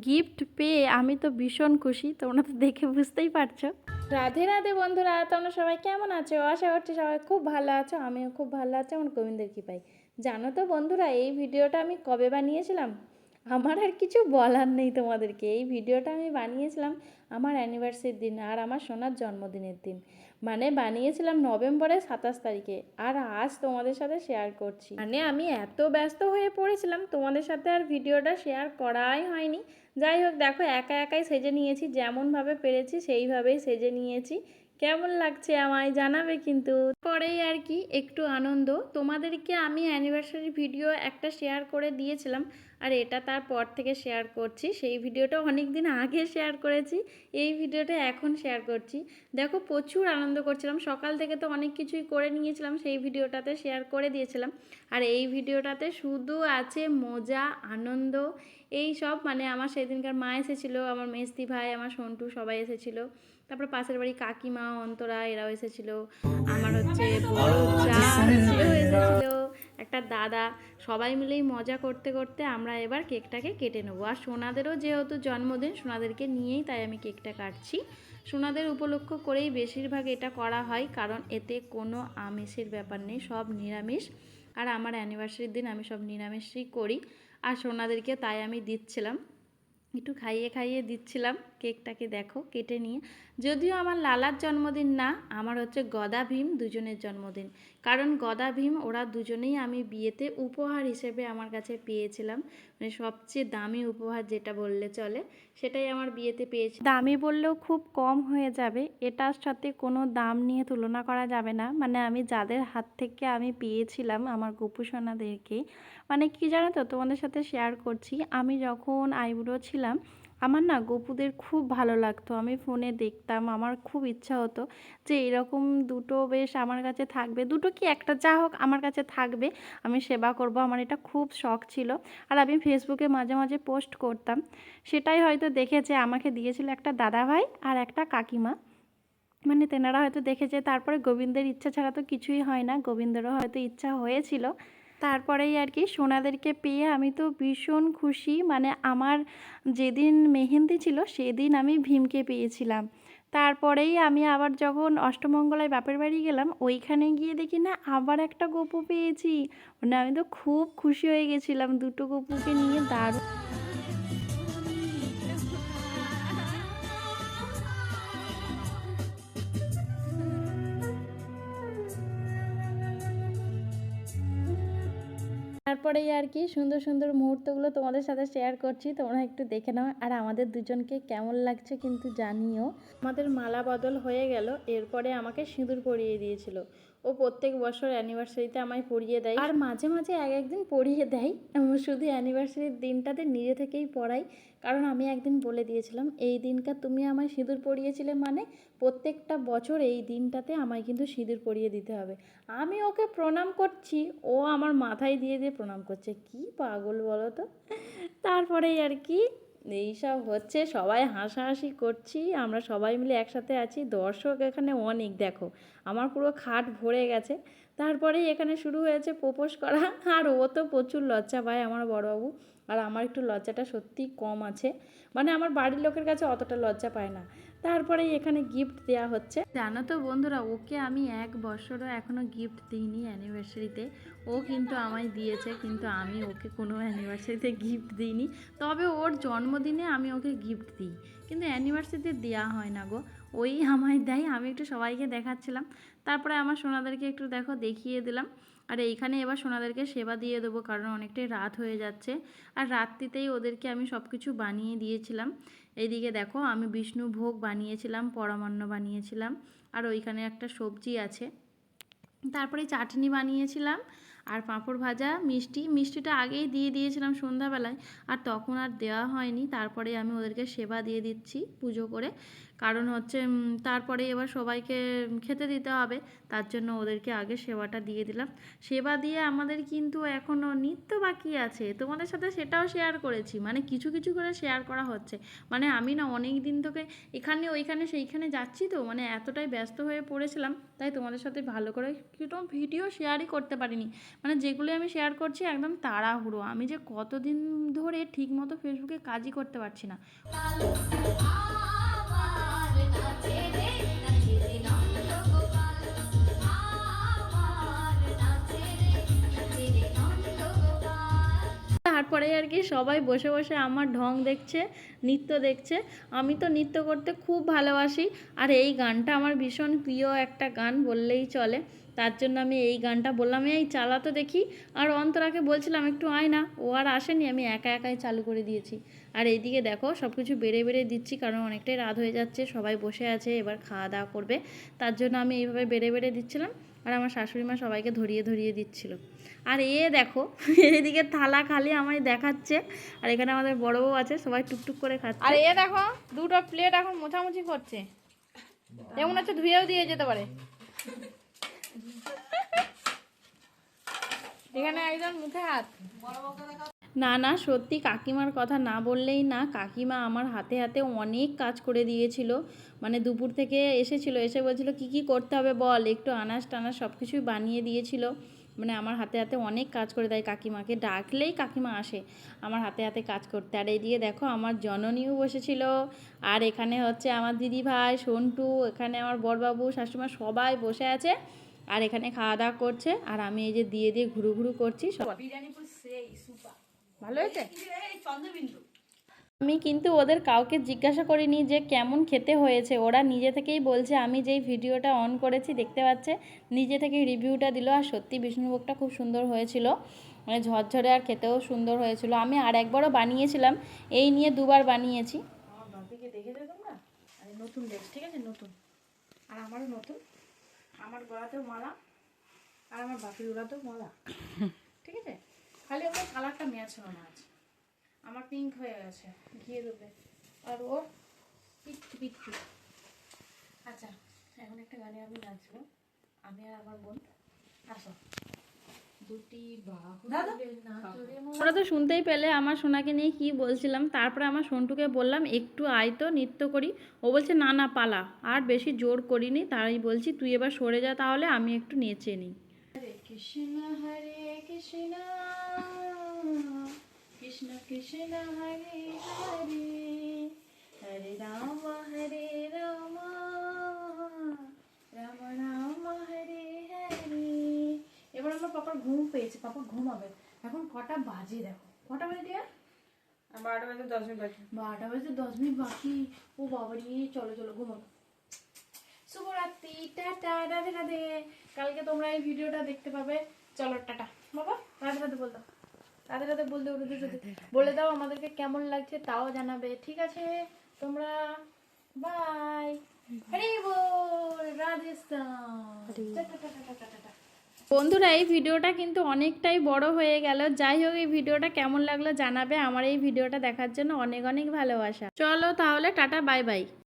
Gift পেয়ে আমি তো ভীষণ খুশি, তোমরা তো দেখে বুঝতেই পারছো। রাধে রাধে বন্ধুরা, তোমরা সবাই কেমন আছো? আশা করছি সবাই খুব ভালো আছো। আমিও খুব ভালো আছি আমার গোবিন্দের কৃপায়। জানো তো বন্ধুরা, এই ভিডিওটা আমি কবে বানিয়েছিলাম? আমার আর কিছু বলার নেই তোমাদেরকে। এই ভিডিওটা আমি বানিয়েছিলাম আমার অ্যানিভার্সারির দিন আর আমার সোনার জন্মদিনের দিন। মানে বানিয়েছিলাম নভেম্বরের 27 তারিখে। আর আজ তোমাদের সাথে শেয়ার করছি। মানে আমি এত ব্যস্ত হয়ে পড়েছিলাম, তোমাদের সাথে আর ভিডিওটা শেয়ার করাই হয়নি। যাই হোক, দেখো একা একাই সেজে নিয়েছি, যেমনভাবে পেরেছি সেইভাবেই সেজে নিয়েছি। কেমন লাগছে আমায় জানাবে কিন্তু। পরেই আর কি একটু আনন্দ, তোমাদেরকে আমি অ্যানিভার্সারি ভিডিও একটা শেয়ার করে দিয়েছিলাম আর এটা তারপর থেকে শেয়ার করছি। সেই ভিডিওটা অনেক দিন আগে শেয়ার করেছি, এই ভিডিওটা এখন শেয়ার করছি। দেখো প্রচুর আনন্দ করছিলাম, সকাল থেকে তো অনেক কিছুই করে নিয়েছিলাম, সেই ভিডিওটাতে শেয়ার করে দিয়েছিলাম। আর এই ভিডিওটাতে শুধু আছে মজা আনন্দ এই সব। মানে আমার সেদিনকার মা এসেছিলো, আমার মেজদি ভাই, আমার সন্টু সবাই এসেছিলো। তারপর পাশের বাড়ি কাকিমা অন্তরা এরাও এসেছিলো। আমার হচ্ছে বড় যা সেও এসেছিলো, একটা দাদা। সবাই মিলেই মজা করতে করতে আমরা এবার কেকটাকে কেটে নেবো। আর সোনাদেরও যেহেতু জন্মদিন, সোনাদেরকে নিয়েই তাই আমি কেকটা কাটছি। সোনাদের উপলক্ষ করেই বেশিরভাগ এটা করা হয়, কারণ এতে কোনো আমিষের ব্যাপার নেই, সব নিরামিষ। আর আমার অ্যানিভার্সারির দিন আমি সব নিরামিষই করি। আর সোনাদেরকে তাই আমি দিচ্ছিলাম, একটু খাইয়ে খাইয়ে দিচ্ছিলাম কেকটাকে। দেখো কেটে নিয়ে, যদিও আমার লালার জন্মদিন না, আমার হচ্ছে গদা ভীম দুজনের জন্মদিন। কারণ গদা ভীম ওরা দুজনেই আমি বিয়েতে উপহার হিসেবে আমার কাছে পেয়েছিলাম। মানে সবচেয়ে দামি উপহার যেটা বললে চলে, সেটাই আমার বিয়েতে পেয়েছি। দামি বললেও খুব কম হয়ে যাবে, এটার সাথে কোনো দাম নিয়ে তুলনা করা যাবে না। মানে আমি যাদের হাত থেকে আমি পেয়েছিলাম আমার গোপু সোনাদেরকে, মানে কি জানো তো, তোমাদের সাথে শেয়ার করছি। আমি যখন আইবুড়ো ছিলাম, আমার না গপুদের খুব ভালো লাগতো, আমি ফোনে দেখতাম, আমার খুব ইচ্ছা হতো যে এরকম দুটো বেশ আমার কাছে থাকবে, দুটো কি একটা যা হোক আমার কাছে থাকবে, আমি সেবা করব, আমার এটা খুব শখ ছিল। আর আমি ফেসবুকে মাঝে মাঝে পোস্ট করতাম, সেটাই হয়তো দেখেছে, আমাকে দিয়েছিল একটা দাদাভাই আর একটা কাকিমা। মানে তেনারা হয়তো দেখেছে। তারপরে গোবিন্দের ইচ্ছা ছাড়া তো কিছুই হয় না, গোবিন্দেরও হয়তো ইচ্ছা হয়েছিল। তারপরেই আর কি সোনাদেরকে পেয়ে আমি তো ভীষণ খুশি। মানে আমার যেদিন মেহেন্দি ছিল সেদিন আমি ভীমকে পেয়েছিলাম। তারপরেই আমি আবার যখন অষ্টমঙ্গলায় বাপের বাড়ি গেলাম, ওইখানে গিয়ে দেখি না আবার একটা গপু পেয়েছি। মানে আমি তো খুব খুশি হয়ে গেছিলাম দুটো গপুকে নিয়ে, দারুণ। তারপরেই আর কি সুন্দর সুন্দর মুহূর্তগুলো তোমাদের সাথে শেয়ার করছি, তোমরা একটু দেখে নাও। আর আমাদের দুজনকে কেমন লাগছে কিন্তু জানিও। আমাদের মালা বদল হয়ে গেল, এরপরে আমাকে সিঁদুর পরিয়ে দিয়েছিল। ও প্রত্যেক বছর অ্যানিভার্সারিতে আমায় পরিয়ে দেয়, আর মাঝে মাঝে এক একদিন পরিয়ে দেয়। শুধু অ্যানিভার্সারির দিনটাতে নিজে থেকেই পড়াই, কারণ আমি একদিন বলে দিয়েছিলাম এই দিনটা তুমি আমায় সিঁদুর পরিয়েছিলে, মানে প্রত্যেকটা বছর এই দিনটাতে আমায় কিন্তু সিঁদুর পরিয়ে দিতে হবে। আমি ওকে প্রণাম করছি, ও আমার মাথায় দিয়ে দিয়ে প্রণাম করছে। কি পাগল বলো তো। তারপরেই আর কি এইসব হচ্ছে, সবাই হাসাহাসি করছি, আমরা সবাই মিলে একসাথে আছি। দর্শক এখানে অনেক, দেখো আমার পুরো খাট ভরে গেছে। তারপরেই এখানে শুরু হয়েছে প্রপোজ করা। আর ও তো প্রচুর লজ্জা পায় আমার বড়বাবু, আর আমার একটু লজ্জাটা সত্যিই কম আছে। মানে আমার বাড়ির লোকের কাছে অতটা লজ্জা পায় না। তারপরেই এখানে গিফট দেওয়া হচ্ছে। জানো তো বন্ধুরা, ওকে আমি 1 বছরও এখনও গিফট দিইনি অ্যানিভার্সারিতে। ও কিন্তু আমায় দিয়েছে, কিন্তু আমি ওকে কোনো অ্যানিভার্সারিতে গিফট দিইনি। তবে ওর জন্মদিনে আমি ওকে গিফট দিই, কিন্তু অ্যানিভার্সারিতে দেওয়া হয় না গো। ওই আমায় দেয়, আমি একটু সবাইকে দেখাচ্ছিলাম। তারপরে আমার সোনাদেরকে একটু দেখো দেখিয়ে দিলাম। আর এইখানে এবার সোনাদেরকে সেবা দিয়ে দেবো, কারণ অনেকটাই রাত হয়ে যাচ্ছে। আর রাত্রিতেই ওদেরকে আমি সব কিছু বানিয়ে দিয়েছিলাম। এইদিকে দেখো আমি বিষ্ণু ভোগ বানিয়েছিলাম, পরমান্ন বানিয়েছিলাম, আর ওইখানে একটা সবজি আছে। তারপরে চাটনি বানিয়েছিলাম, আর পাঁপড় ভাজা, মিষ্টিটা আগেই দিয়ে দিয়েছিলাম সন্ধ্যাবেলায়, আর তখন আর দেওয়া হয়নি। তারপরে আমি ওদেরকে সেবা দিয়ে দিচ্ছি পুজো করে, কারণ হচ্ছে তারপরে এবার সবাইকে খেতে দিতে হবে, তার জন্য ওদেরকে আগে সেবাটা দিয়ে দিলাম। সেবা দিয়ে আমাদের কিন্তু এখনও নৃত্য বাকি আছে, তোমাদের সাথে সেটাও শেয়ার করেছি। মানে কিছু কিছু করে শেয়ার করা হচ্ছে। মানে আমি না অনেক দিন থেকে এখানে ওইখানে সেইখানে যাচ্ছি, তো মানে এতটাই ব্যস্ত হয়ে পড়েছিলাম, তাই তোমাদের সাথে ভালো করে কোনো ভিডিও শেয়ারই করতে পারিনি। মানে যেগুলো আমি শেয়ার করছি একদম তাড়াহুড়ো, আমি যে কতদিন ধরে ঠিক মতো ফেসবুকে কাজই করতে পারছি না। তারপরে আর কি সবাই বসে বসে আমার ঢং দেখছে, নৃত্য দেখছে। আমি তো নৃত্য করতে খুব ভালোবাসি, আর এই গানটা আমার ভীষণ প্রিয় একটা গান বললেই চলে। তার জন্য আমি এই গানটা বললাম, এই চালাতো দেখি। আর অন্তরাকে বলছিলাম একটু আয় না, ও আর আসেনি, আমি একা একাই চালু করে দিয়েছি। আর এইদিকে দেখো সব কিছু বেড়ে বেড়ে দিচ্ছি, কারণ অনেকটাই রাত হয়ে যাচ্ছে, সবাই বসে আছে, এবার খাওয়া দাওয়া করবে। তার জন্য আমি এইভাবে বেড়ে বেড়ে দিচ্ছিলাম, আর আমার শাশুড়ি মা সবাইকে ধরিয়ে ধরিয়ে দিচ্ছিল। আর দেখো এদিকে থালা খালি আমায় দেখাচ্ছে, আর এখানে আমাদের বড় বউ আছে, সবাই টুকটুক করে খাচ্ছে। আর দেখো দুটো প্লেট এখন মোছামুছি করছে, এমন হচ্ছে ধুয়েও দিয়ে যেতে পারে। এখানে একজন মুখে হাত। না না, সত্যি কাকিমার কথা না বললেই না, কাকিমা আমার হাতে হাতে অনেক কাজ করে দিয়েছিল। মানে দুপুর থেকে এসেছিল, এসে বলছিল কি কি করতে হবে বল, একটু আনাজ টানাজ সব কিছুই বানিয়ে দিয়েছিল। মানে আমার হাতে হাতে অনেক কাজ করে দেয়, কাকিমাকে ডাকলেই কাকিমা আসে আমার হাতে হাতে কাজ করতে। আর এই দিয়ে দেখো আমার জননীও বসেছিল, আর এখানে হচ্ছে আমার দিদি ভাই সন্টু, এখানে আমার বড়বাবু শাশুড়িমা সবাই বসে আছে, আর এখানে খাওয়া দাওয়া করছে। আর আমি এই যে দিয়ে দিয়ে ঘুরু ঘুরু করছি। ভালো হয়েছে। আমি কিন্তু ওদের কাউকে জিজ্ঞাসা করিনি যে কেমন খেতে হয়েছে, ওরা নিজে থেকেই বলছে। আমি যেই ভিডিওটা অন করেছি দেখতে পাচ্ছে, নিজে থেকেই রিভিউটা দিল। আর সত্যি বিষ্ণুভোগটা খুব সুন্দর হয়েছিল, মানে ঝরঝরে, আর খেতেও সুন্দর হয়েছিল। আমি আর একবারও বানিয়েছিলাম, এই নিয়ে দুবার বানিয়েছি। আমার বাপিকে দেখেছো তোমরা? আরে নতুন ড্রেস, ঠিক আছে, নতুন। আর আমারও নতুন, আমার গলাতেও মালা, আর আমার বাপির গলাতেও মালা, ঠিক আছে। খালি ওর কালারটা ম্যাচ হলো না আজ, আমার পিঙ্ক হয়ে গেছে, ঘিয়ে দেবে, আর ওর পিচ্ছি পিচ্ছি। আচ্ছা, এখন একটা গানে আমি নাচবো, আমি আর আমার বোন। আসো। দুটি বাহু ওরা তো শুনতেই পেলে আমার সোনাকে নিয়ে কি বলছিলাম। তারপরে আমার সন্টুকে বললাম একটু আয় তো নৃত্য করি, ও বলছে না না পালা, আর বেশি জোর করিনি। তাই বলছি তুই এবার সরে যা, তাহলে আমি একটু নেচে নিই। হরে কৃষ্ণ কৃষ্ণ কৃষ্ণ কৃষ্ণ হরে হরে, হরে রাম রাম রাম হরে হরে। এবার আমার পাপার ঘুম পেয়েছে, পাপা ঘুমাবে। এখন কটা বাজে দেখো, কটা বাজে ডিয়ার? 12টা বাজে 10 মিনিট বাকি। 12টা বাজে 10 মিনিট বাকি। ও বাবারি, চলো চলো ঘুমাবো। শুভরাত্রি, টাটা, রাধে রাধে। কালকে তোমরা এই ভিডিওটা দেখতে পাবে। চলো টাটা বাবা, রাধে রাধে বল দাও, রাধে রাধে বলতে বলে দাও আমাদেরকে কেমন লাগছে তাও জানাবে, ঠিক আছে তোমরা? বাই। হরি বল, রাধে টাটা। বন্ধুরা এই ভিডিওটা কিন্তু অনেকটাই বড় হয়ে গেল। যাই হোক, এই ভিডিওটা কেমন লাগলো জানাবে। আমার এই ভিডিওটা দেখার জন্য অনেক অনেক ভালোবাসা। চলো তাহলে টাটা, বাই বাই।